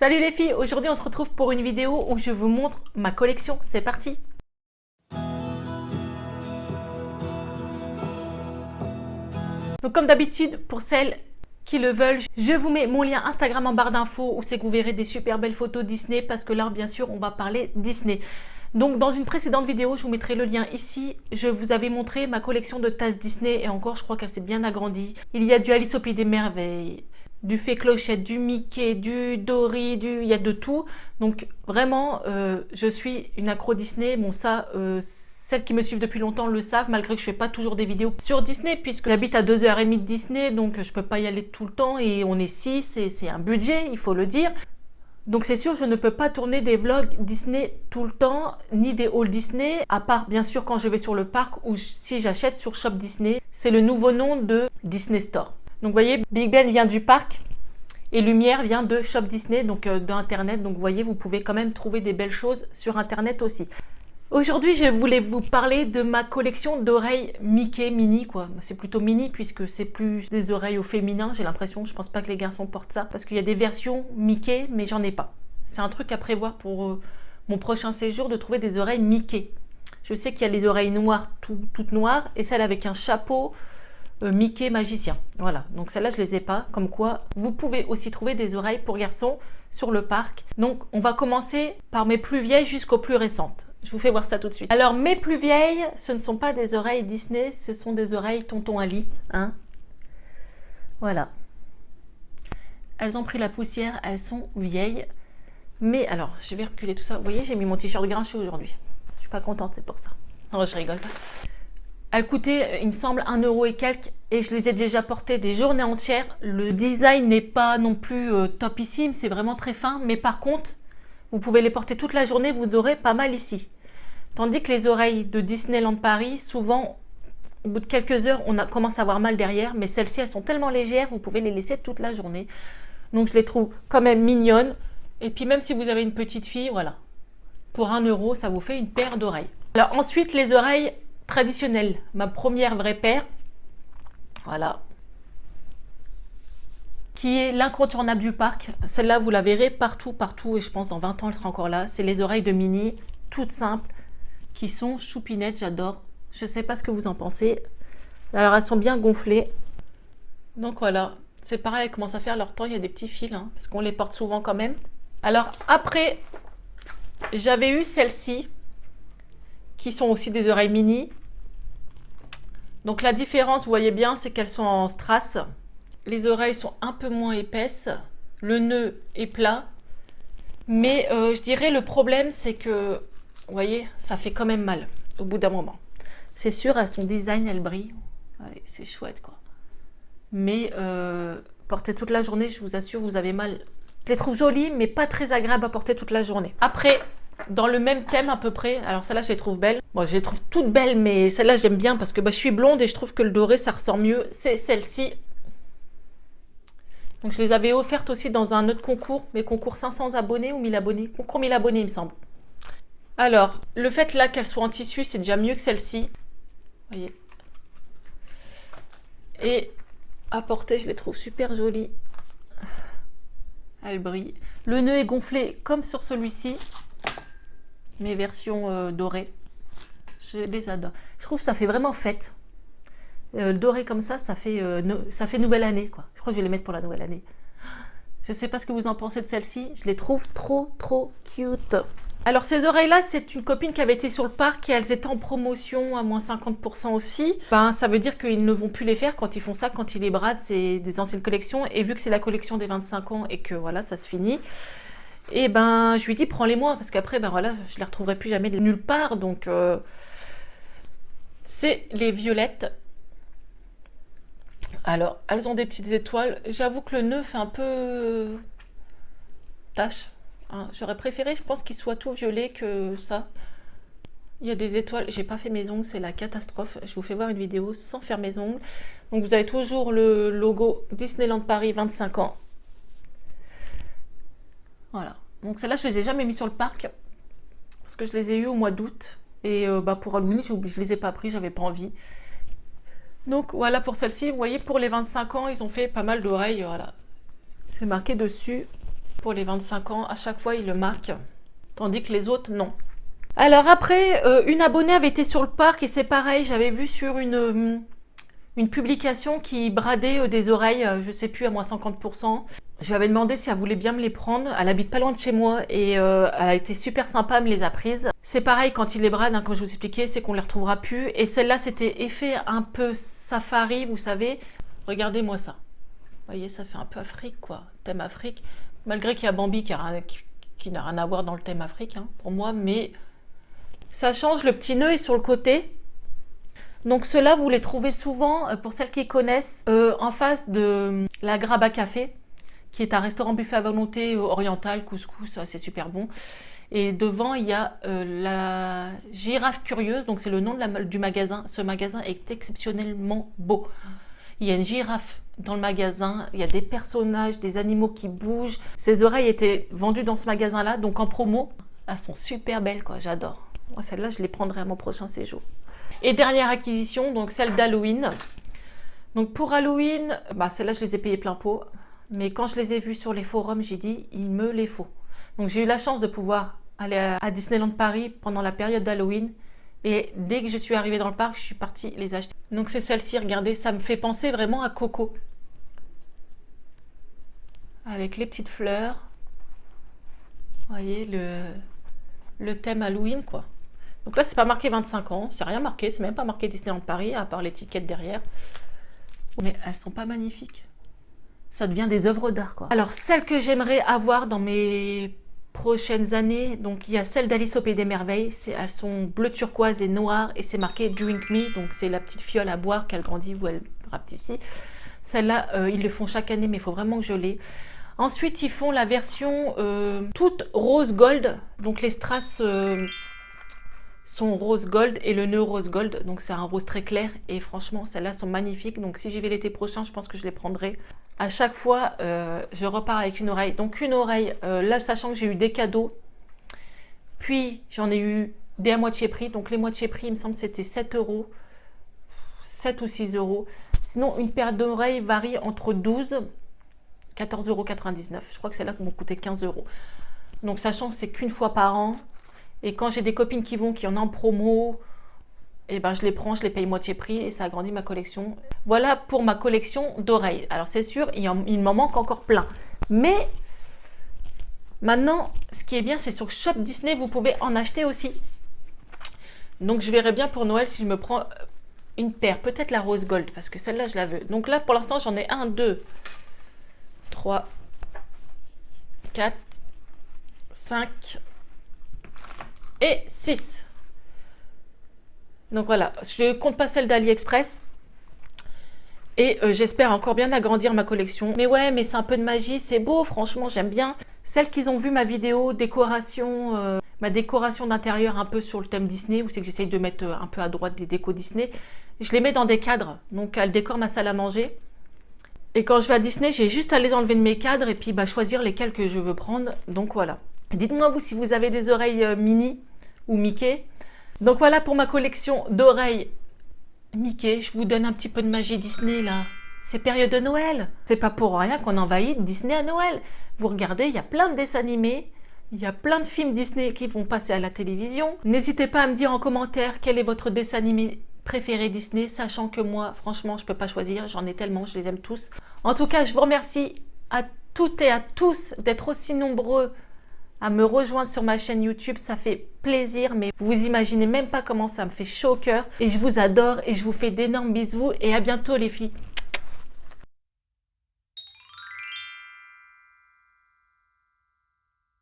Salut les filles, aujourd'hui on se retrouve pour une vidéo où je vous montre ma collection, c'est parti. Donc comme d'habitude, pour celles qui le veulent, je vous mets mon lien Instagram en barre d'infos où c'est que vous verrez des super belles photos Disney parce que là bien sûr on va parler Disney. Donc dans une précédente vidéo, je vous mettrai le lien ici, je vous avais montré ma collection de tasses Disney et encore je crois qu'elle s'est bien agrandie. Il y a du Alice au Pays des Merveilles, du Fée Clochette, du Mickey, du Dory, il y a de tout. Donc vraiment, je suis une accro Disney. Bon ça, celles qui me suivent depuis longtemps le savent, malgré que je ne fais pas toujours des vidéos sur Disney, puisque j'habite à 2h30 de Disney, donc je ne peux pas y aller tout le temps, et on est 6, et c'est un budget, il faut le dire. Donc c'est sûr, je ne peux pas tourner des vlogs Disney tout le temps, ni des hauls Disney, à part bien sûr quand je vais sur le parc, ou si j'achète sur Shop Disney. C'est le nouveau nom de Disney Store. Donc vous voyez, Big Ben vient du parc et Lumière vient de Shop Disney, donc d'internet. Donc vous voyez, vous pouvez quand même trouver des belles choses sur internet aussi. Aujourd'hui, je voulais vous parler de ma collection d'oreilles Mickey mini, quoi. C'est plutôt mini puisque c'est plus des oreilles au féminin, j'ai l'impression. Je pense pas que les garçons portent ça parce qu'il y a des versions Mickey, mais j'en ai pas. C'est un truc à prévoir pour mon prochain séjour, de trouver des oreilles Mickey. Je sais qu'il y a les oreilles noires, toutes noires, et celle avec un chapeau Mickey magicien. Voilà, donc celle-là je les ai pas. Comme quoi, vous pouvez aussi trouver des oreilles pour garçons sur le parc. Donc on va commencer par mes plus vieilles jusqu'aux plus récentes. Je vous fais voir ça tout de suite. Alors mes plus vieilles, ce ne sont pas des oreilles Disney, ce sont des oreilles Tonton Ali, hein. Voilà. Elles ont pris la poussière, elles sont vieilles. Mais alors, je vais reculer tout ça. Vous voyez, j'ai mis mon t-shirt grincheux aujourd'hui. Je suis pas contente, c'est pour ça. Non, je rigole pas. Elles coûtaient, il me semble, 1 € et quelques, et je les ai déjà portées des journées entières. Le design n'est pas non plus topissime, c'est vraiment très fin, mais par contre, vous pouvez les porter toute la journée, vous aurez pas mal ici. Tandis que les oreilles de Disneyland Paris, souvent, au bout de quelques heures, on commence à avoir mal derrière, mais celles-ci, elles sont tellement légères, vous pouvez les laisser toute la journée. Donc je les trouve quand même mignonnes. Et puis même si vous avez une petite fille, voilà, pour 1 €, ça vous fait une paire d'oreilles. Alors ensuite, les oreilles traditionnelle, ma première vraie paire, voilà, qui est l'incontournable du parc. Celle-là, vous la verrez partout, et je pense dans 20 ans, elle sera encore là. C'est les oreilles de Minnie, toutes simples, qui sont choupinettes, j'adore. Je sais pas ce que vous en pensez. Alors, elles sont bien gonflées. Donc voilà, c'est pareil, elles commencent à faire leur temps. Il y a des petits fils, hein, parce qu'on les porte souvent quand même. Alors après, j'avais eu celle-ci, qui sont aussi des oreilles mini. Donc la différence, vous voyez bien, c'est qu'elles sont en strass. Les oreilles sont un peu moins épaisses. Le nœud est plat. Mais je dirais le problème, c'est que, vous voyez, ça fait quand même mal au bout d'un moment. C'est sûr, à son design, elle brille. Allez, c'est chouette, quoi. Mais porter toute la journée, je vous assure, vous avez mal. Je les trouve jolies, mais pas très agréables à porter toute la journée. Après, dans le même thème à peu près, alors celle-là je les trouve belles. Bon, je les trouve toutes belles, mais celle-là j'aime bien parce que je suis blonde et je trouve que le doré ça ressort mieux. C'est celle-ci. Donc je les avais offertes aussi dans un autre concours, mes concours 500 abonnés ou 1000 abonnés. Concours 1000 abonnés il me semble. Alors, le fait là qu'elles soient en tissu, c'est déjà mieux que celle-ci. Vous voyez. Et à porter, je les trouve super jolies. Elles brillent. Le nœud est gonflé comme sur celui-ci. Mes versions dorées, je les adore. Je trouve que ça fait vraiment fête. Doré comme ça fait nouvelle année, quoi. Je crois que je vais les mettre pour la nouvelle année. Je ne sais pas ce que vous en pensez de celle-ci. Je les trouve trop cute. Alors ces oreilles-là, c'est une copine qui avait été sur le parc et elles étaient en promotion à moins 50% aussi. Ben, ça veut dire qu'ils ne vont plus les faire quand ils font ça, quand ils les bradent. C'est des anciennes collections. Et vu que c'est la collection des 25 ans et que voilà, ça se finit. Et ben, je lui dis, prends-les-moi, parce qu'après, ben voilà, je les retrouverai plus jamais de nulle part. Donc, c'est les violettes. Alors, elles ont des petites étoiles. J'avoue que le nœud fait un peu tache. Hein. J'aurais préféré, je pense, qu'il soit tout violet que ça. Il y a des étoiles. J'ai pas fait mes ongles, c'est la catastrophe. Je vous fais voir une vidéo sans faire mes ongles. Donc, vous avez toujours le logo Disneyland Paris 25 ans. Voilà. Donc celles-là, je les ai jamais mis sur le parc parce que je les ai eu au mois d'août et pour Halloween, je les ai pas pris, j'avais pas envie. Donc voilà pour celle-ci. Vous voyez, pour les 25 ans, ils ont fait pas mal d'oreilles. Voilà. C'est marqué dessus. Pour les 25 ans, à chaque fois, il le marque. Tandis que les autres, non. Alors après, une abonnée avait été sur le parc et c'est pareil, j'avais vu sur une publication qui bradait des oreilles, je sais plus, à moins 50%. Je lui avais demandé si elle voulait bien me les prendre. Elle habite pas loin de chez moi et elle a été super sympa, elle me les a prises. C'est pareil quand il les brade, hein, comme je vous expliquais, c'est qu'on les retrouvera plus. Et celle-là, c'était effet un peu safari, vous savez. Regardez-moi ça. Vous voyez, ça fait un peu Afrique, quoi. Thème Afrique. Malgré qu'il y a Bambi qui n'a rien à voir dans le thème Afrique, hein, pour moi. Mais ça change, le petit nœud est sur le côté. Donc ceux-là, vous les trouvez souvent, pour celles qui connaissent, en face de la Grappe à Café, qui est un restaurant buffet à volonté oriental, couscous, c'est super bon. Et devant, il y a la Girafe Curieuse, donc c'est le nom du magasin. Ce magasin est exceptionnellement beau. Il y a une girafe dans le magasin, il y a des personnages, des animaux qui bougent. Ces oreilles étaient vendues dans ce magasin-là, donc en promo. Elles sont super belles, quoi, j'adore. Moi, celles-là, je les prendrai à mon prochain séjour. Et dernière acquisition, donc celle d'Halloween. Donc pour Halloween, celles-là, je les ai payées plein pot. Mais quand je les ai vues sur les forums, j'ai dit, il me les faut. Donc j'ai eu la chance de pouvoir aller à Disneyland Paris pendant la période d'Halloween. Et dès que je suis arrivée dans le parc, je suis partie les acheter. Donc c'est celle-ci, regardez, ça me fait penser vraiment à Coco. Avec les petites fleurs. Vous voyez, le thème Halloween, quoi. Donc là, c'est pas marqué 25 ans, c'est rien marqué, c'est même pas marqué Disneyland Paris, à part l'étiquette derrière. Mais elles sont pas magnifiques. Ça devient des œuvres d'art, quoi. Alors, celles que j'aimerais avoir dans mes prochaines années, donc il y a celle d'Alice au Pays des Merveilles. Elles sont bleu turquoise et noires et c'est marqué Drink Me, donc c'est la petite fiole à boire qu'elle grandit ou elle rapetissit. Celle-là, ils le font chaque année, mais il faut vraiment que je l'ai. Ensuite, ils font la version toute rose gold, donc les strass sont rose gold et le nœud rose gold, donc c'est un rose très clair et franchement celles-là sont magnifiques, donc si j'y vais l'été prochain je pense que je les prendrai. À chaque fois je repars avec une oreille, donc une oreille, là sachant que j'ai eu des cadeaux, puis j'en ai eu des à moitié prix, donc les moitié prix il me semble c'était 7 euros, 7 ou 6 euros, sinon une paire d'oreilles varie entre 12 14,99 €, je crois que celles-là m'ont coûté 15 euros, donc sachant que c'est qu'une fois par an. Et quand j'ai des copines qui en ont en promo, et je les prends, je les paye moitié prix et ça agrandit ma collection. Voilà pour ma collection d'oreilles. Alors c'est sûr, il m'en manque encore plein. Mais maintenant, ce qui est bien, c'est sur Shop Disney, vous pouvez en acheter aussi. Donc je verrai bien pour Noël si je me prends une paire. Peut-être la rose gold, parce que celle-là, je la veux. Donc là, pour l'instant, j'en ai 1, 2, 3, 4, 5... et 6. Donc voilà, je compte pas celle d'AliExpress. Et j'espère encore bien agrandir ma collection. Mais ouais, mais c'est un peu de magie, c'est beau, franchement, j'aime bien. Celles qui ont vu ma vidéo décoration, ma décoration d'intérieur un peu sur le thème Disney, où c'est que j'essaye de mettre un peu à droite des décos Disney. Je les mets dans des cadres, donc elles décorent ma salle à manger. Et quand je vais à Disney, j'ai juste à les enlever de mes cadres et puis choisir lesquels que je veux prendre. Donc voilà. Dites-moi vous si vous avez des oreilles mini ou Mickey. Donc voilà pour ma collection d'oreilles Mickey. Je vous donne un petit peu de magie Disney là. C'est période de Noël. C'est pas pour rien qu'on envahit Disney à Noël. Vous regardez, il y a plein de dessins animés. Il y a plein de films Disney qui vont passer à la télévision. N'hésitez pas à me dire en commentaire quel est votre dessin animé préféré Disney, sachant que moi, franchement, je peux pas choisir. J'en ai tellement, je les aime tous. En tout cas, je vous remercie à toutes et à tous d'être aussi nombreux à me rejoindre sur ma chaîne YouTube, ça fait plaisir, mais vous imaginez même pas comment ça me fait chaud au cœur. Et je vous adore et je vous fais d'énormes bisous et à bientôt les filles.